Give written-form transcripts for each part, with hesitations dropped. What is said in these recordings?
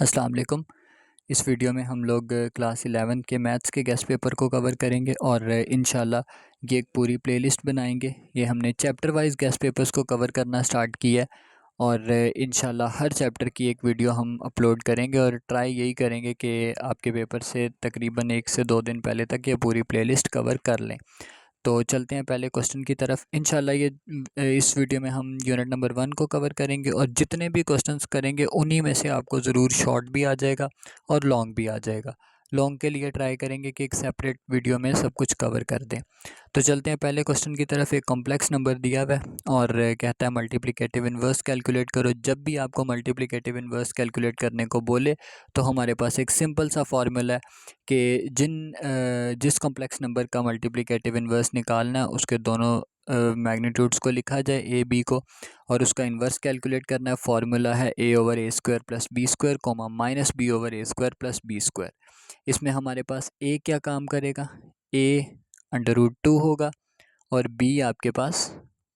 अस्सलाम वालेकुम। इस वीडियो में हम लोग क्लास 11 के मैथ्स के गेस्ट पेपर को कवर करेंगे और इंशाल्लाह ये एक पूरी प्लेलिस्ट बनाएंगे। ये हमने चैप्टर वाइज गेस्ट पेपर्स को कवर करना स्टार्ट किया है और इंशाल्लाह हर चैप्टर की एक वीडियो हम अपलोड करेंगे और ट्राई यही करेंगे कि आपके पेपर से तकरीबन 1 से 2 दिन पहले तक ये पूरी प्लेलिस्ट कवर कर लें। तो चलते हैं पहले क्वेश्चन की तरफ। इंशाल्लाह ये इस वीडियो में हम यूनिट नंबर 1 को कवर करेंगे और जितने भी क्वेश्चंस करेंगे उन्हीं में से आपको ज़रूर शॉर्ट भी आ जाएगा और लॉन्ग भी आ जाएगा। लॉन्ग के लिए ट्राई करेंगे कि एक सेपरेट वीडियो में सब कुछ कवर कर दें। तो चलते हैं पहले क्वेश्चन की तरफ। एक कॉम्प्लेक्स नंबर दिया हुआ है और कहता है मल्टीप्लिकेटिव इन्वर्स कैलकुलेट करो। जब भी आपको मल्टीप्लिकेटिव इन्वर्स कैलकुलेट करने को बोले तो हमारे पास एक सिंपल सा फार्मूला है कि जिस कॉम्प्लेक्स नंबर का मल्टीप्लिकेटिव इन्वर्स निकालना है उसके दोनों मैग्नीट्यूड्स को लिखा जाए ए बी को और उसका इन्वर्स कैलकुलेट करना है। फार्मूला है A over A square plus B square comma minus B over A square plus B square. इसमें हमारे पास ए क्या काम करेगा, ए अंडर रूट 2 होगा और बी आपके पास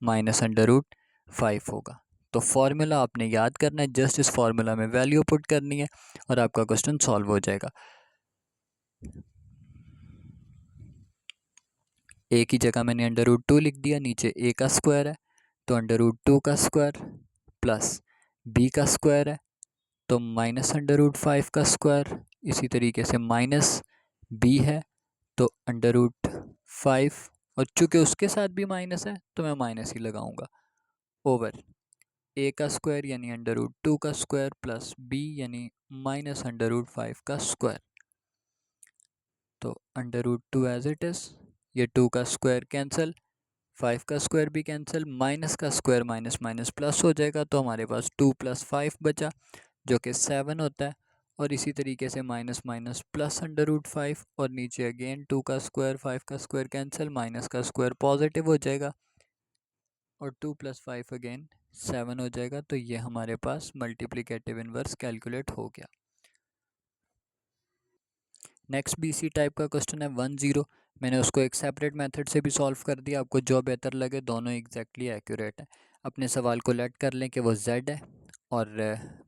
-√5 होगा। तो फार्मूला आपने याद करना है, जस्ट इस फार्मूला में वैल्यू पुट करनी है और आपका क्वेश्चन सॉल्व हो जाएगा। ए की जगह मैंने अंडर रूट 2 लिख दिया, नीचे ए का स्क्वायर है तो अंडर रूट 2 का स्क्वायर प्लस बी का स्क्वायर है तो -√5 का स्क्वायर, इसी तरीके से माइनस बी है तो अंडर रूट 5 और चूँकि उसके साथ भी माइनस है तो मैं माइनस ही लगाऊंगा ओवर ए का स्क्वायर यानी अंडर रूट 2 का स्क्वायर प्लस बी यानी -√5 का स्क्वायर। तो under root 2 as it is, ये 2 का स्क्वायर कैंसिल, 5 का स्क्वायर भी कैंसिल, माइनस का स्क्वायर माइनस माइनस प्लस हो जाएगा तो हमारे पास 2 + 5 बचा जो कि 7 होता है। और इसी तरीके से minus minus plus under root 5 और नीचे अगेन 2 का स्क्वायर 5 का स्क्वायर कैंसिल, माइनस का स्क्वायर पॉजिटिव हो जाएगा और 2 + 5 अगेन 7 हो जाएगा। तो ये हमारे पास मल्टीप्लिकेटिव इन्वर्स कैलकुलेट हो गया। नेक्स्ट बीसी टाइप का क्वेश्चन है 1-0। मैंने उसको एक सेपरेट मेथड से भी सॉल्व कर दिया, आपको जो बेहतर लगे, दोनों एग्जैक्टली एक्यूरेट है। अपने सवाल को लेट कर लें कि वो z है और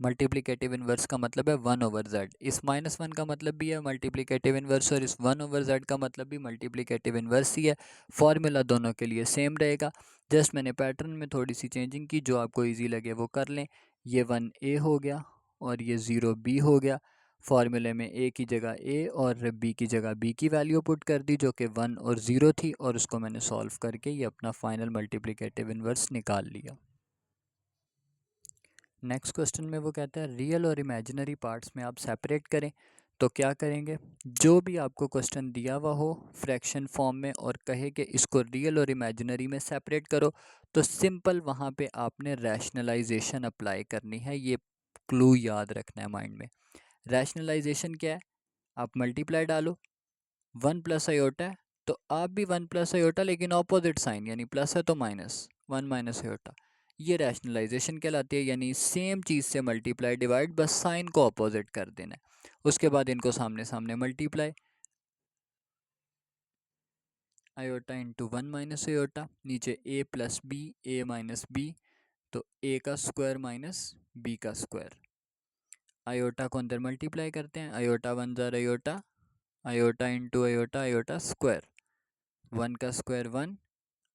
मल्टीप्लिकेटिव इन्वर्स का मतलब है 1/z। इस -1 का मतलब भी है मल्टीप्लिकेटिव इन्वर्स और इस 1/z का मतलब भी मल्टीप्लिकेटिव इन्वर्स ही है। फार्मूला दोनों के लिए सेम रहेगा, जस्ट मैंने पैटर्न में थोड़ी सी चेंजिंग की, जो आपको ईजी लगे वो कर लें। ये 1a हो गया और ये 0b हो गया। फार्मूले में ए की जगह ए और बी की जगह बी की वैल्यू पुट कर दी जो कि 1 और 0 थी और उसको मैंने सॉल्व करके ये अपना फाइनल मल्टीप्लिकेटिव इन्वर्स निकाल लिया। नेक्स्ट क्वेश्चन में वो कहता है रियल और इमेजिनरी पार्ट्स में आप सेपरेट करें। तो क्या करेंगे, जो भी आपको क्वेश्चन दिया हुआ हो फ्रैक्शन फॉर्म में और कहे कि इसको रियल और इमेजिनरी में सेपरेट करो, तो सिंपल वहाँ पे आपने रैशनलाइजेशन अप्लाई करनी है। ये क्लू याद रखना है माइंड में। रैशनलाइजेशन क्या है, आप मल्टीप्लाई डालो, 1 + आयोटा है तो आप भी 1 + आयोटा लेकिन ऑपोजिट साइन, यानी प्लस है तो माइनस, 1 - आयोटा। ये रैशनलाइजेशन कहलाती है, यानी सेम चीज़ से मल्टीप्लाई डिवाइड, बस साइन को अपोजिट कर देना है। उसके बाद इनको सामने सामने मल्टीप्लाई, आयोटा इंटू 1 - आयोटा, नीचे a + b, a - b, तो a का स्क्वायर माइनस b का स्क्वायर। आयोटा को अंदर मल्टीप्लाई करते हैं, iota 1 * iota, iota into iota, iota square, 1 का स्क्वायर 1।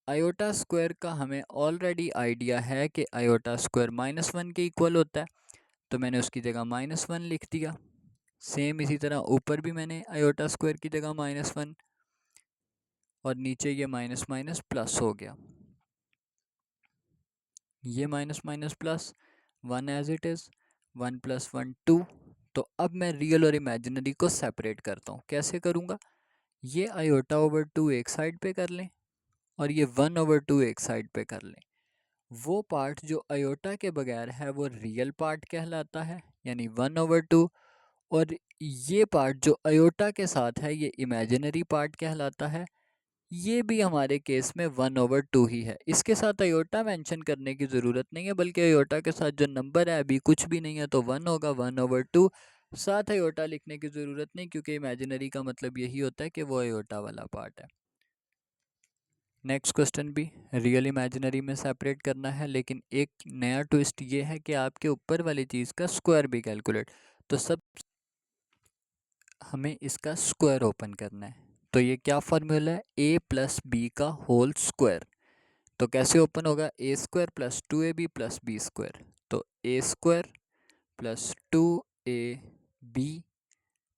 आयोटा स्क्वायर का हमें ऑलरेडी आइडिया है कि आयोटा स्क्वायर -1 के इक्वल होता है, तो मैंने उसकी जगह -1 लिख दिया। सेम इसी तरह ऊपर भी मैंने आयोटा स्क्वायर की जगह -1 और नीचे ये माइनस माइनस प्लस हो गया, ये minus minus plus, 1 as it is, 1 + 1 2। तो अब मैं रियल और इमेजिनरी को सेपरेट करता हूँ। कैसे करूँगा, ये आयोटा/2 एक साइड पे कर लें और ये 1/2 एक साइड पे कर लें। वो पार्ट जो आयोटा के बगैर है वो रियल पार्ट कहलाता है, यानी 1/2, और ये पार्ट जो आयोटा के साथ है ये इमेजिनरी पार्ट कहलाता है। ये भी हमारे केस में 1/2 ही है। इसके साथ आयोटा मेंशन करने की ज़रूरत नहीं है, बल्कि आयोटा के साथ जो नंबर है अभी कुछ भी नहीं है तो 1 होगा, 1/2। साथ आयोटा लिखने की ज़रूरत नहीं, क्योंकि इमेजिनरी का मतलब यही होता है कि वो आयोटा वाला पार्ट है। नेक्स्ट क्वेश्चन भी रियल इमेजिनरी में सेपरेट करना है, लेकिन एक नया ट्विस्ट ये है कि आपके ऊपर वाली चीज़ का स्क्वायर भी कैलकुलेट। तो सब हमें इसका स्क्वायर ओपन करना है। तो ये क्या फार्मूला है, ए प्लस बी का होल स्क्वायर। तो कैसे ओपन होगा, A square plus 2ab plus B square. तो A square plus 2ab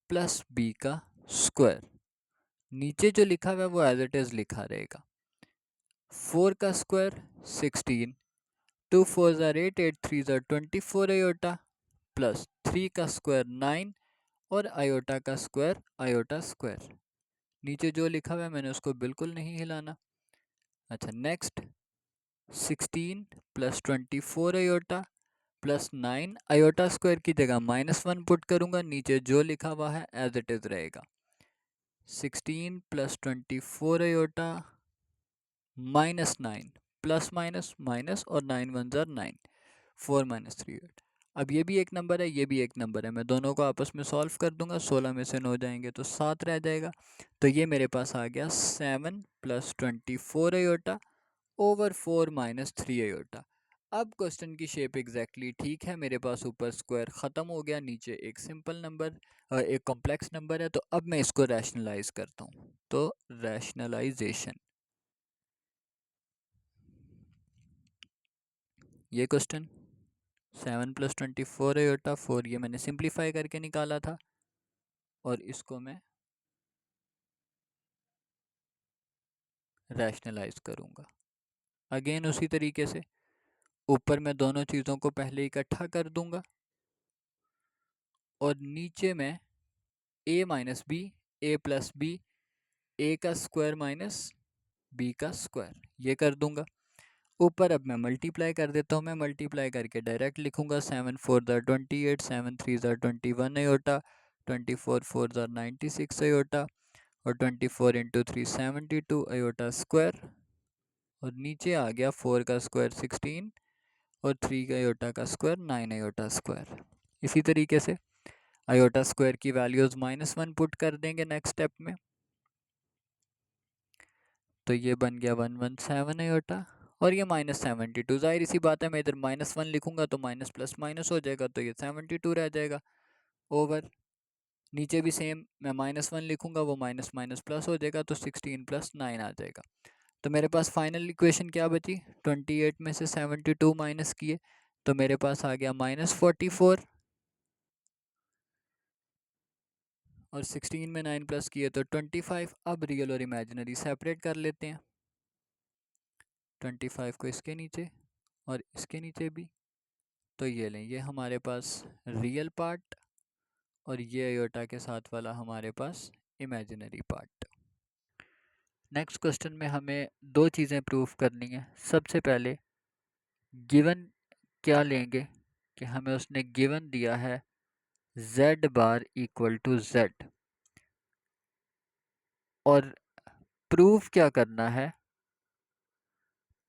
plus B का स्क्वायर। नीचे जो लिखा हुआ है वो एज इट इज़ लिखा रहेगा। 4 का स्क्वायर 16, 2 4 ज़ार 8, 8 3 ज़ार 24 आयोटा, प्लस 3 का स्क्वायर 9 और आयोटा का स्क्वायर आयोटा स्क्वायर। नीचे जो लिखा हुआ है मैंने उसको बिल्कुल नहीं हिलाना। अच्छा next 16 plus 24 iota plus 9 iota square की जगह -1 पुट करूंगा, नीचे जो लिखा हुआ है एज इट इज़ रहेगा। 16 plus 24 iota -9 plus minus minus और 9 1 ज़ार 9, 4 - 3 8। अब ये भी एक नंबर है, ये भी एक नंबर है, मैं दोनों को आपस में सॉल्व कर दूंगा। 16 में से 9 जाएंगे तो 7 रह जाएगा। तो ये मेरे पास आ गया 7 प्लस 24 आयोटा ओवर 4 - 3 आयोटा। अब क्वेश्चन की शेप एग्जैक्टली ठीक है, मेरे पास ऊपर स्क्वायर ख़त्म हो गया, नीचे एक सिंपल नंबर एक कॉम्प्लेक्स नंबर है। तो अब मैं इसको रैशनलाइज करता हूँ। तो रैशनलाइजेशन, ये क्वेश्चन 7 प्लस 24 आयोटा 4, ये मैंने सिंप्लीफाई करके निकाला था और इसको मैं रैशनलाइज करूँगा। अगेन उसी तरीके से ऊपर मैं दोनों चीज़ों को पहले इकट्ठा कर दूंगा और नीचे मैं a minus B, A plus B, A का स्क्वायर माइनस बी का स्क्वायर ये कर दूंगा। ऊपर अब मैं मल्टीप्लाई कर देता हूँ, मैं मल्टीप्लाई करके डायरेक्ट लिखूंगा। 7 4 ज़ार 28, 7 3 ज़ार 21 आयोटा, 24 4 ज़ार 96 आयोटा और 24 इंटू 3 72 आयोटा स्क्वायर। और नीचे आ गया 4 का स्क्वायर 16 और 3 का आयोटा का स्क्वायर 9 आयोटा स्क्वायर। इसी तरीके से आयोटा स्क्वायर की वैल्यूज़ -1 पुट कर देंगे नेक्स्ट स्टेप में। तो ये बन गया 117 आयोटा और ये -72। जाहिर सी बात है, मैं इधर -1 लिखूंगा तो माइनस प्लस माइनस हो जाएगा, तो ये 72 रह जाएगा ओवर। नीचे भी सेम, मैं -1 लिखूंगा वो माइनस माइनस प्लस हो जाएगा, तो 16 + 9 आ जाएगा। तो मेरे पास फाइनल इक्वेशन क्या बची, 28 में से 72 माइनस किए तो मेरे पास आ गया -44 और 16 में 9 प्लस किए तो 25। अब रियल और इमेजिनरी सेपरेट कर लेते हैं। 25 को इसके नीचे और इसके नीचे भी, तो ये लें, ये हमारे पास रियल पार्ट और ये आयोटा के साथ वाला हमारे पास इमेजिनरी पार्ट। नेक्स्ट क्वेश्चन में हमें दो चीज़ें प्रूफ करनी है। सबसे पहले गिवन क्या लेंगे कि हमें उसने गिवन दिया है z bar equal to z, और प्रूफ क्या करना है,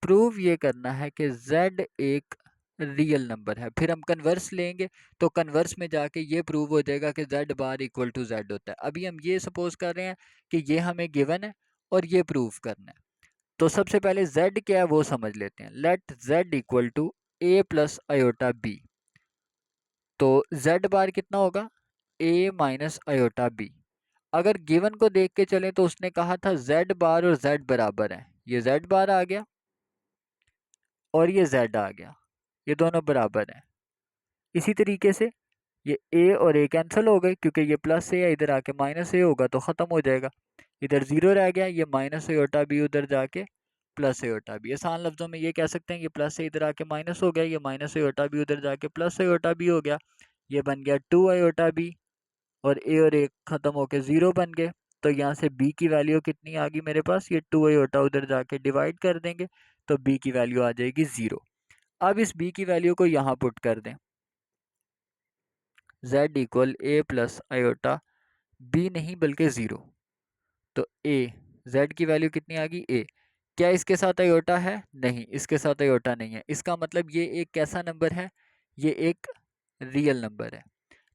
प्रूव ये करना है कि z एक रियल नंबर है। फिर हम कन्वर्स लेंगे तो कन्वर्स में जाके ये प्रूव हो जाएगा कि z bar equal to z होता है। अभी हम ये सपोज कर रहे हैं कि ये हमें गिवन है और ये प्रूव करना है। तो सबसे पहले z क्या है वो समझ लेते हैं। Let z equal to a plus iota b। तो z बार कितना होगा, a माइनस आयोटा b। अगर गिवन को देख के चलें तो उसने कहा था z बार और z बराबर है, ये z बार आ गया और ये z आ गया, ये दोनों बराबर हैं। इसी तरीके से ये a और a कैंसिल हो गए क्योंकि ये प्लस a है, इधर आके माइनस a होगा तो ख़त्म हो जाएगा। इधर जीरो रह गया, ये माइनस आयोटा b उधर जाके प्लस आयोटा b। आसान लफ्ज़ों में ये कह सकते हैं ये प्लस a इधर आके माइनस हो गया, ये माइनस आयोटा b उधर जाके प्लस आयोटा b हो गया। ये बन गया 2 आयोटा b और a और a ख़त्म होके 0 बन गए। तो यहाँ से b की वैल्यू कितनी आ गई मेरे पास, ये 2 आयोटा उधर जाके डिवाइड कर देंगे तो b की वैल्यू आ जाएगी 0। अब इस b की वैल्यू को यहाँ पुट कर दें, z equal a plus iota b नहीं बल्कि 0। तो a, z की वैल्यू कितनी आ गई a। क्या इसके साथ आयोटा है, नहीं इसके साथ आयोटा नहीं है। इसका मतलब ये एक कैसा नंबर है, ये एक रियल नंबर है।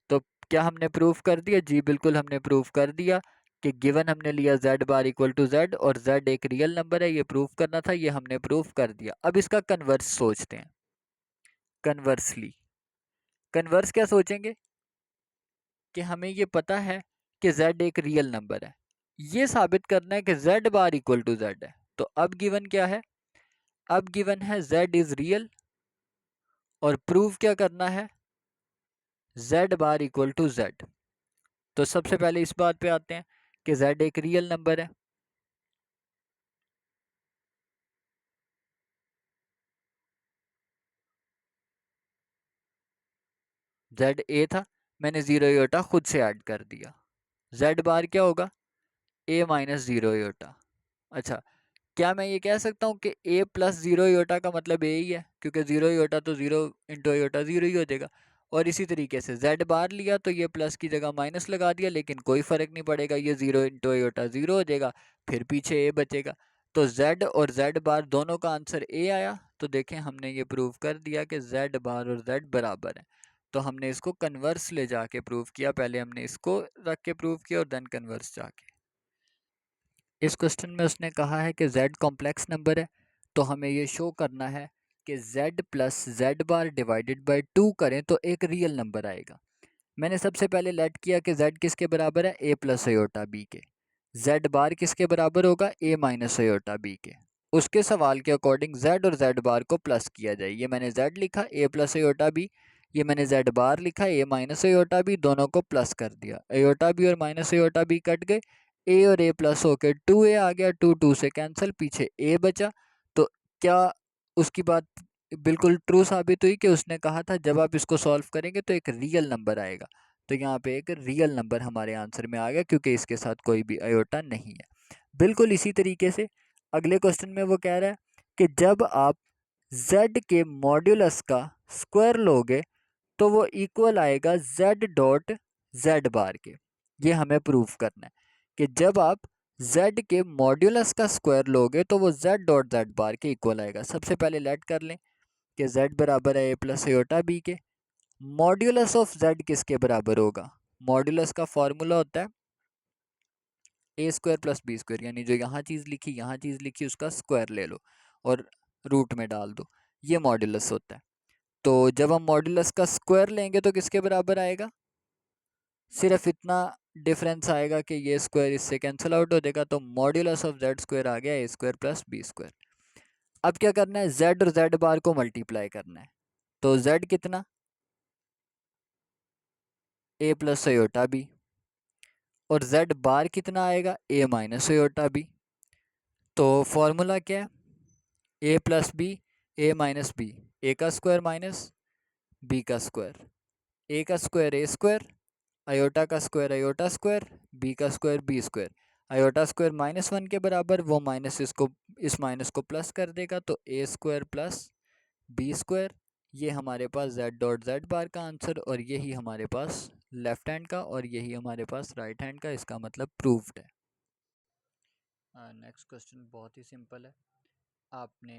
तो क्या हमने प्रूफ कर दिया, जी बिल्कुल हमने प्रूफ कर दिया। कि गिवन हमने लिया z bar equal to z और z एक रियल नंबर है, ये प्रूफ करना था, ये हमने प्रूफ कर दिया। अब इसका कन्वर्स सोचते हैं। कन्वर्सली, कन्वर्स क्या सोचेंगे कि हमें ये पता है कि z एक रियल नंबर है, ये साबित करना है कि z bar equal to z है। तो अब गिवन क्या है, अब गिवन है z इज रियल, और प्रूव क्या करना है, z bar equal to z। तो सबसे पहले इस बात पे आते हैं कि z एक रियल नंबर है। z a था, मैंने जीरो योटा खुद से ऐड कर दिया। z बार क्या होगा, a माइनस जीरो योटा। अच्छा, क्या मैं ये कह सकता हूँ कि a प्लस जीरो योटा का मतलब a ही है, क्योंकि जीरो योटा तो जीरो इंटू योटा जीरो ही हो जाएगा। और इसी तरीके से z बार लिया तो ये प्लस की जगह माइनस लगा दिया, लेकिन कोई फर्क नहीं पड़ेगा, ये जीरो इंटू योटा जीरो हो जाएगा, फिर पीछे a बचेगा। तो z और z बार दोनों का आंसर a आया। तो देखें, हमने ये प्रूव कर दिया कि z बार और z बराबर है। तो हमने इसको कन्वर्स ले जाके प्रूव किया, पहले हमने इसको रख के प्रूव किया और देन कन्वर्स जाके। इस क्वेश्चन में उसने कहा है कि z कॉम्प्लेक्स नंबर है, तो हमें ये शो करना है कि z plus z bar divided by 2 करें तो एक रियल नंबर आएगा। मैंने सबसे पहले लेट किया कि z किसके बराबर है, a प्लस अयोटा b के। z बार किसके बराबर होगा, a माइनस अयोटा b के। उसके सवाल के अकॉर्डिंग z और z बार को प्लस किया जाए। ये मैंने z लिखा a प्लस अयोटा b, ये मैंने z बार लिखा a माइनस अयोटा b, दोनों को प्लस कर दिया। अयोटा b और माइनस अयोटा b कट गए, a और a प्लस होके 2a आ गया, 2 से कैंसिल, पीछे a बचा। तो क्या उसकी बात बिल्कुल ट्रू साबित हुई कि उसने कहा था जब आप इसको सॉल्व करेंगे तो एक रियल नंबर आएगा। तो यहाँ पे एक रियल नंबर हमारे आंसर में आ गया, क्योंकि इसके साथ कोई भी अयोटा नहीं है। बिल्कुल इसी तरीके से अगले क्वेश्चन में वो कह रहा है कि जब आप z के मॉड्यूलस का स्क्वायर लोगे तो वो इक्वल आएगा z डॉट z बार के। ये हमें प्रूफ करना है कि जब आप z के मॉड्यूलस का स्क्वायर लोगे तो वो z डॉट z बार के इक्वल आएगा। सबसे पहले लेट कर लें कि z बराबर है a प्लस अयोटा b के। मॉड्यूलस ऑफ z किसके बराबर होगा, मॉड्यूलस का फॉर्मूला होता है ए स्क्वायर प्लस बी स्क्वायर, यानी जो यहाँ चीज़ लिखी यहाँ चीज़ लिखी उसका स्क्वायर ले लो और रूट में डाल दो, ये मॉड्यूलस होता है। तो जब हम मॉड्यूलस का स्क्वायर लेंगे तो किसके बराबर आएगा, सिर्फ इतना डिफरेंस आएगा कि ये स्क्वायर इससे कैंसिल आउट हो जाएगा, तो मॉड्यूलस ऑफ जेड स्क्वायर आ गया ए स्क्वायर प्लस बी स्क्वायर। अब क्या करना है, जेड और जेड बार को मल्टीप्लाई करना है। तो जेड कितना, ए प्लस अयोटा बी, और जेड बार कितना आएगा, ए माइनस अयोटा बी। तो फॉर्मूला क्या है, A plus B, A minus B, A का स्क्वायर माइनस बी का स्क्वायर, ए का स्क्वायर ए स्क्वायर, अयोटा का स्क्वायर अयोटा स्क्वायर, बी का square B square. Iota square -1 के बराबर, वो माइनस इसको इस माइनस को प्लस कर देगा, तो A square plus B square. ये हमारे पास z डॉट z बार का आंसर, और यही हमारे पास लेफ्ट हैंड का और यही हमारे पास राइट हैंड का, इसका मतलब प्रूव्ड है। नेक्स्ट क्वेश्चन बहुत ही सिंपल है। आपने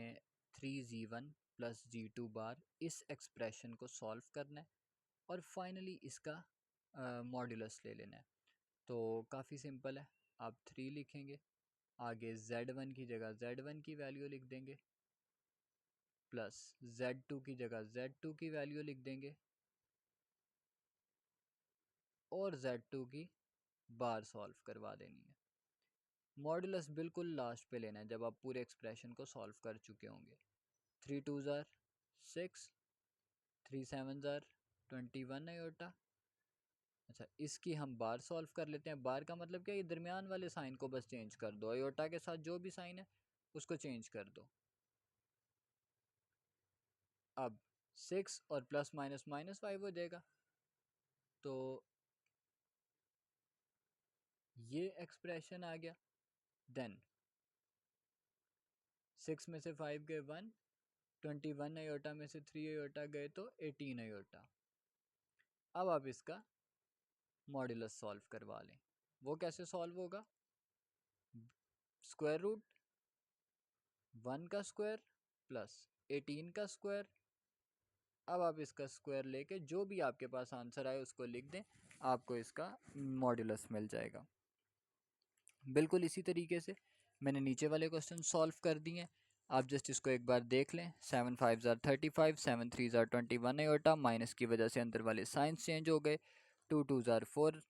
3g1 प्लस g2 बार इस एक्सप्रेशन को सॉल्व करना है और फाइनली इसका मॉड्यूलस ले लेना है। तो काफ़ी सिंपल है, आप 3 लिखेंगे, आगे z1 की जगह z1 की वैल्यू लिख देंगे, प्लस z2 की जगह z2 की वैल्यू लिख देंगे, और z2 की बार सॉल्व करवा देनी है। मॉड्यूलस बिल्कुल लास्ट पे लेना है जब आप पूरे एक्सप्रेशन को सॉल्व कर चुके होंगे। 3 2 ज़ार 6, 3 7 ज़ार 21 अयोटा। अच्छा, इसकी हम बार सॉल्व कर लेते हैं। बार का मतलब क्या, ये दरमियान वाले साइन को बस चेंज कर दो, अयोटा के साथ जो भी साइन है उसको चेंज कर दो। अब 6 और प्लस माइनस -5 हो जाएगा, तो ये एक्सप्रेशन आ गया। देन 6 में से 5 गए 1, 21 अयोटा में से 3 अयोटा गए तो 18 अयोटा। अब आप इसका मॉड्यूलस सॉल्व करवा लें। वो कैसे सॉल्व होगा, स्क्वायर रूट 1 का स्क्वायर प्लस 18 का स्क्वायर। अब आप इसका स्क्वायर लेके जो भी आपके पास आंसर आए उसको लिख दें, आपको इसका मॉड्यूलस मिल जाएगा। बिल्कुल इसी तरीके से मैंने नीचे वाले क्वेश्चन सॉल्व कर दिए। आप जस्ट इसको एक बार देख लें। 7 5 ज़ार 35, 7 3 ज़ार 21 आयोटा, माइनस की वजह से अंदर वाले साइंस चेंज हो गए। 2 2 ज़ार 4,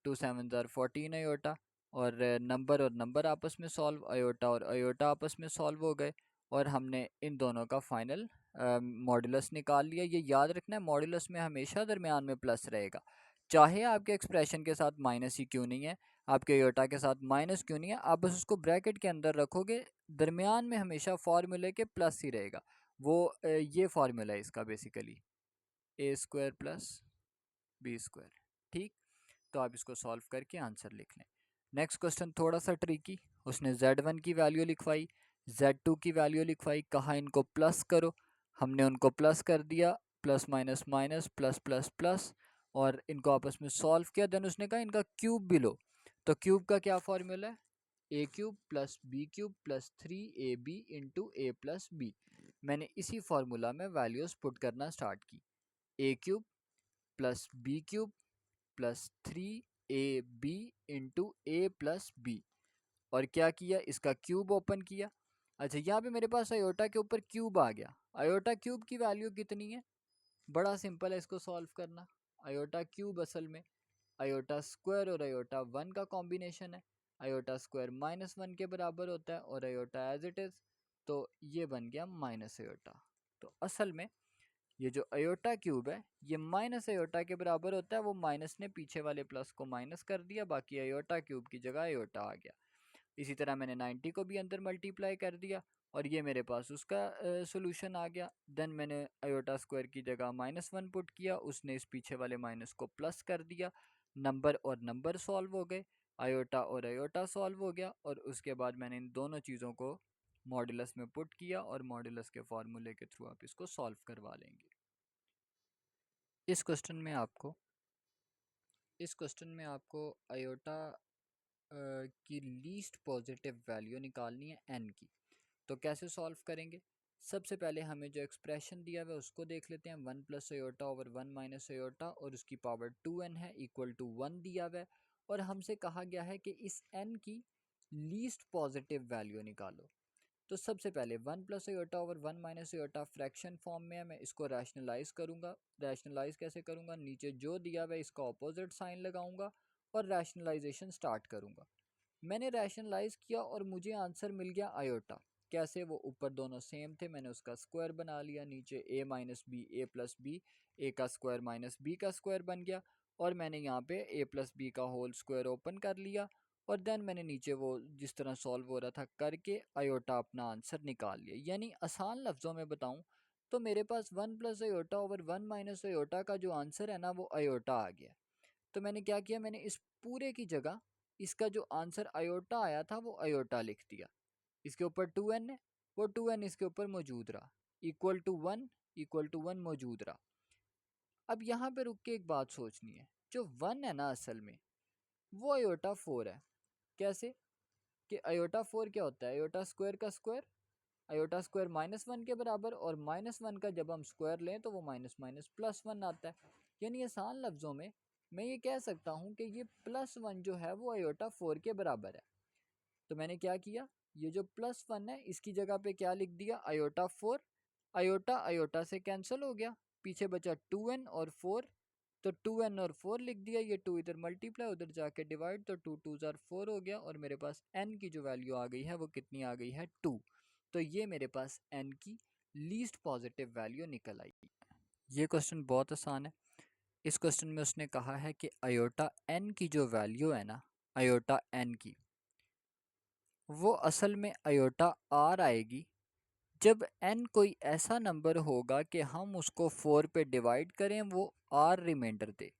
2 7 ज़ार 14 आयोटा। और नंबर और नंबर आपस में सॉल्व, आयोटा और आयोटा आपस में सॉल्व हो गए। और हमने इन दोनों का फाइनल मॉडुलस निकाल लिया। ये याद रखना है, मॉडुलस में हमेशा दरमियान में प्लस रहेगा, चाहे आपके एक्सप्रेशन के साथ माइनस ही क्यों नहीं है, आपके आयोटा के साथ माइनस क्यों नहीं है, आप बस उसको ब्रैकेट के अंदर रखोगे, दरमियान में हमेशा फार्मूले के प्लस ही रहेगा। वो ये फार्मूला है इसका बेसिकली, a² + b²। ठीक, तो आप इसको सॉल्व करके आंसर लिख लें। नेक्स्ट क्वेश्चन थोड़ा सा ट्रिकी। उसने Z1 की वैल्यू लिखवाई, Z2 की वैल्यू लिखवाई, कहा इनको प्लस करो। हमने उनको प्लस कर दिया, plus minus minus plus plus plus, और इनको आपस में सॉल्व किया। देन उसने कहा इनका क्यूब भी लो। तो क्यूब का क्या फॉर्मूला है? a³ + b³ + 3ab × a + b। मैंने इसी फार्मूला में वैल्यूज पुट करना स्टार्ट की। a³ + b³ + 3ab × a + b। और क्या किया? इसका क्यूब ओपन किया। अच्छा, यहाँ पे मेरे पास आयोटा के ऊपर क्यूब आ गया। आयोटा क्यूब की वैल्यू कितनी है? बड़ा सिंपल है इसको सॉल्व करना। आयोटा क्यूब असल में आयोटा स्क्वायर और आयोटा 1 का कॉम्बिनेशन है। आयोटा स्क्वायर -1 के बराबर होता है और आयोटा एज इट इज़, तो ये बन गया माइनस आयोटा। तो असल में ये जो आयोटा क्यूब है ये माइनस आयोटा के बराबर होता है। वो माइनस ने पीछे वाले प्लस को माइनस कर दिया, बाकी आयोटा क्यूब की जगह आयोटा आ गया। इसी तरह मैंने 90 को भी अंदर मल्टीप्लाई कर दिया और ये मेरे पास उसका सोल्यूशन आ गया। देन मैंने आयोटा स्क्वायर की जगह -1 पुट किया, उसने इस पीछे वाले माइनस को प्लस कर दिया। नंबर और नंबर सॉल्व हो गए, आयोटा और आयोटा सॉल्व हो गया। और उसके बाद मैंने इन दोनों चीज़ों को मॉडुलस में पुट किया और मॉडुलस के फार्मूले के थ्रू आप इसको सॉल्व करवा लेंगे। इस क्वेश्चन में आपको आयोटा की लीस्ट पॉजिटिव वैल्यू निकालनी है n की। तो कैसे सॉल्व करेंगे? सबसे पहले हमें जो एक्सप्रेशन दिया हुआ है उसको देख लेते हैं। 1 + आयोटा ओवर 1 - आयोटा और उसकी पावर 2n है, इक्वल टू 1 दिया हुआ है। और हमसे कहा गया है कि इस n की लीस्ट पॉजिटिव वैल्यू निकालो। तो सबसे पहले 1 + iota over 1 - iota fraction form में है, मैं इसको रैशनलाइज करूँगा। रैशनलाइज कैसे करूँगा? नीचे जो दिया हुआ है इसका ऑपोजिट साइन लगाऊंगा और रैशनलाइजेशन स्टार्ट करूँगा। मैंने रैशनलाइज किया और मुझे आंसर मिल गया आयोटा। कैसे? वो ऊपर दोनों सेम थे, मैंने उसका स्क्वायर बना लिया। नीचे a - b a + b, a का स्क्वायर माइनस b का स्क्वायर बन गया। और मैंने यहाँ पे a + b का होल स्क्वायर ओपन कर लिया। और देन मैंने नीचे वो जिस तरह सॉल्व हो रहा था करके आयोटा अपना आंसर निकाल लिया। यानी आसान लफ्ज़ों में बताऊँ तो मेरे पास 1 + आयोटा ओवर 1 - आयोटा का जो आंसर है ना वो आयोटा आ गया। तो मैंने क्या किया? मैंने इस पूरे की जगह इसका जो आंसर आयोटा आया था वो आयोटा लिख दिया। इसके ऊपर 2n है, वो 2n इसके ऊपर मौजूद रहा, इक्वल टू 1 मौजूद रहा। अब यहाँ पे रुक के एक बात सोचनी है, जो 1 है ना असल में वो आयोटा 4 है। कैसे? कि आयोटा 4 क्या होता है? आयोटा स्क्वायर का स्क्वायर, आयोटा स्क्वायर -1 के बराबर, और -1 का जब हम स्क्वायर लें तो वो माइनस माइनस +1 आता है। यानी आसान लफ्ज़ों में मैं ये कह सकता हूँ कि ये +1 जो है वो आयोटा 4 के बराबर है। तो मैंने क्या किया? ये जो +1 है इसकी जगह पे क्या लिख दिया? आयोटा 4। आयोटा आयोटा से कैंसिल हो गया, पीछे बचा 2n और 4। तो 2n और 4 लिख दिया। ये 2 इधर मल्टीप्लाई, उधर जाके डिवाइड, तो 2 2 ज़ार 4 हो गया। और मेरे पास n की जो वैल्यू आ गई है वो कितनी आ गई है? 2। तो ये मेरे पास n की लीस्ट पॉजिटिव वैल्यू निकल आई। ये क्वेश्चन बहुत आसान है। इस क्वेश्चन में उसने कहा है कि आयोटा n की जो वैल्यू है ना, आयोटा n की, वो असल में आयोटा r आएगी जब n कोई ऐसा नंबर होगा कि हम उसको 4 पे डिवाइड करें वो r रिमाइंडर दे।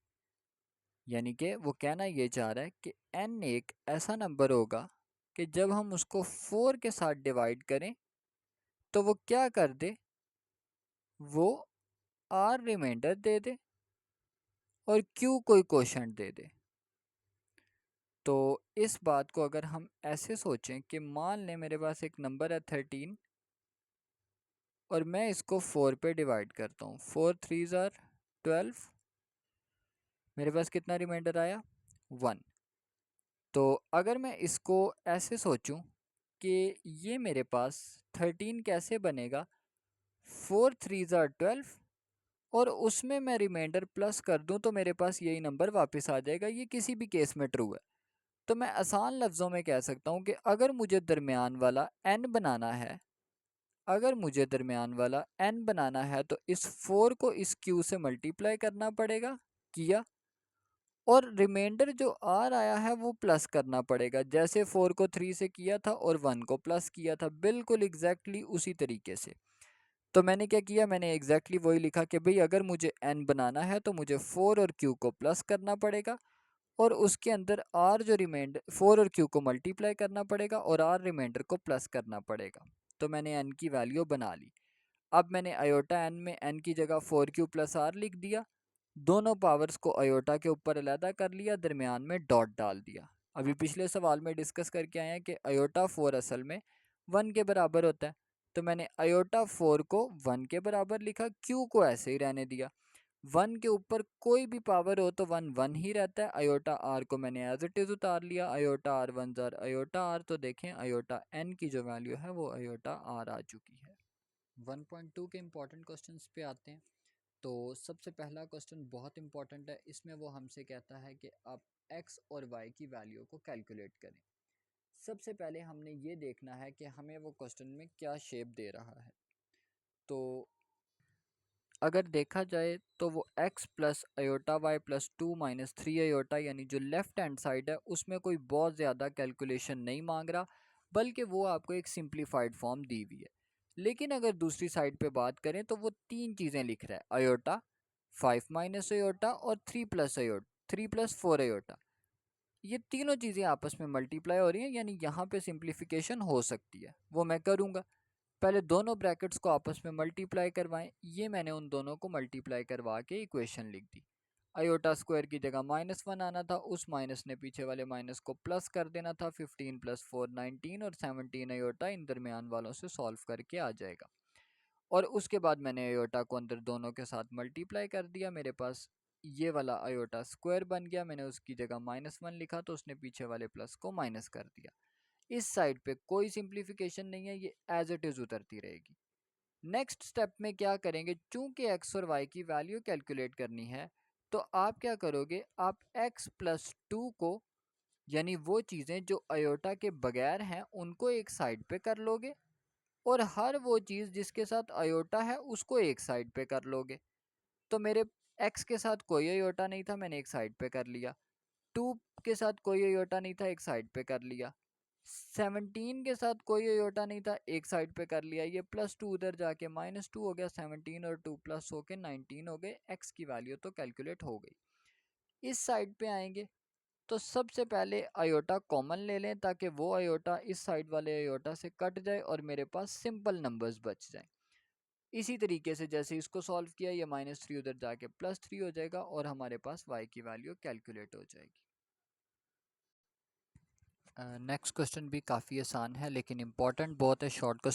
यानी कि वो कहना ये चाह रहा है कि n एक ऐसा नंबर होगा कि जब हम उसको 4 के साथ डिवाइड करें तो वो क्या कर दे? वो r रिमाइंडर दे दे और q कोई कोशंट दे दे। तो इस बात को अगर हम ऐसे सोचें कि मान लें मेरे पास एक नंबर है 13 और मैं इसको 4 पे डिवाइड करता हूँ। 4 3 ज़ार 12, मेरे पास कितना रिमाइंडर आया? 1। तो अगर मैं इसको ऐसे सोचूं कि ये मेरे पास 13 कैसे बनेगा, 4 3 ज़ार 12 और उसमें मैं रिमाइंडर प्लस कर दूं तो मेरे पास यही नंबर वापस आ जाएगा। ये किसी भी केस में ट्रू है। तो मैं आसान लफ्ज़ों में कह सकता हूँ कि अगर मुझे दरमियान वाला n बनाना है, अगर मुझे दरमियान वाला n बनाना है तो इस 4 को इस q से मल्टीप्लाई करना पड़ेगा, किया, और रिमाइंडर जो r आया है वो प्लस करना पड़ेगा। जैसे 4 को 3 से किया था और 1 को प्लस किया था, बिल्कुल एग्जैक्टली उसी तरीके से। तो मैंने क्या किया, मैंने एग्जैक्टली वही लिखा कि भाई अगर मुझे n बनाना है तो मुझे 4 और q को प्लस करना पड़ेगा और उसके अंदर r जो रिमाइंडर 4 और q को मल्टीप्लाई करना पड़ेगा और r रिमाइंडर को प्लस करना पड़ेगा। तो मैंने n की वैल्यू बना ली। अब मैंने आयोटा n में n की जगह 4q प्लस r लिख दिया, दोनों पावर्स को आयोटा के ऊपर अलहदा कर लिया, दरमियान में डॉट डाल दिया। अभी पिछले सवाल में डिस्कस करके आए हैं कि आयोटा 4 असल में 1 के बराबर होता है। तो मैंने आयोटा 4 को 1 के बराबर लिखा, q को ऐसे ही रहने दिया। 1 के ऊपर कोई भी पावर हो तो 1 1 ही रहता है। आयोटा r को मैंने एज इट इज़ उतार लिया, आयोटा r 1 ज़ार आयोटा r। तो देखें आयोटा n की जो वैल्यू है वो आयोटा r आ चुकी है। 1.2 के इम्पॉर्टेंट क्वेश्चंस पे आते हैं। तो सबसे पहला क्वेश्चन बहुत इंपॉर्टेंट है। इसमें वो हमसे कहता है कि आप x और y की वैल्यू को कैलकुलेट करें। सबसे पहले हमने ये देखना है कि हमें वो क्वेश्चन में क्या शेप दे रहा है। तो अगर देखा जाए तो वो x plus iota Y plus 2 - 3 iota यानी जो लेफ़्ट हैंड साइड है उसमें कोई बहुत ज़्यादा कैलकुलेशन नहीं मांग रहा, बल्कि वो आपको एक सिंप्लीफाइड फॉर्म दी हुई है। लेकिन अगर दूसरी साइड पे बात करें तो वो तीन चीज़ें लिख रहा है, आयोटा, 5 माइनस आयोटा और 3 + 4 आयोटा। ये तीनों चीज़ें आपस में मल्टीप्लाई हो रही हैं, यानी यहाँ पे सिंप्लीफिकेशन हो सकती है, वो मैं करूँगा। पहले दोनों ब्रैकेट्स को आपस में मल्टीप्लाई करवाएं। ये मैंने उन दोनों को मल्टीप्लाई करवा के इक्वेशन लिख दी। आयोटा स्क्वायर की जगह -1 आना था, उस माइनस ने पीछे वाले माइनस को प्लस कर देना था। 15 + 4 19 और 17 आयोटा इन दरमियान वालों से सॉल्व करके आ जाएगा। और उसके बाद मैंने आयोटा को अंदर दोनों के साथ मल्टीप्लाई कर दिया, मेरे पास ये वाला आयोटा स्क्वायर बन गया। मैंने उसकी जगह -1 लिखा तो उसने पीछे वाले प्लस को माइनस कर दिया। इस साइड पे कोई सिंप्लीफिकेशन नहीं है, ये एज इट इज़ उतरती रहेगी। नेक्स्ट स्टेप में क्या करेंगे, चूंकि x और y की वैल्यू कैलकुलेट करनी है तो आप क्या करोगे, आप x + 2 को यानी वो चीज़ें जो आयोटा के बगैर हैं उनको एक साइड पे कर लोगे और हर वो चीज़ जिसके साथ आयोटा है उसको एक साइड पे कर लोगे। तो मेरे x के साथ कोई आयोटा नहीं था, मैंने एक साइड पे कर लिया। 2 के साथ कोई आयोटा नहीं था, एक साइड पे कर लिया। 17 के साथ कोई आयोटा नहीं था, एक साइड पे कर लिया। ये +2 उधर जाके -2 हो गया, 17 और 2 प्लस होके 19 हो गए। x की वैल्यू तो कैलकुलेट हो गई। इस साइड पे आएंगे तो सबसे पहले आयोटा कॉमन ले लें ताकि वो आयोटा इस साइड वाले आयोटा से कट जाए और मेरे पास सिंपल नंबर्स बच जाएं। इसी तरीके से जैसे इसको सॉल्व किया, ये -3 उधर जाके +3 हो जाएगा और हमारे पास y की वैल्यू कैलकुलेट हो जाएगी। नेक्स्ट क्वेश्चन भी काफ़ी आसान है लेकिन इम्पॉर्टेंट बहुत है, शॉर्ट क्वेश्चन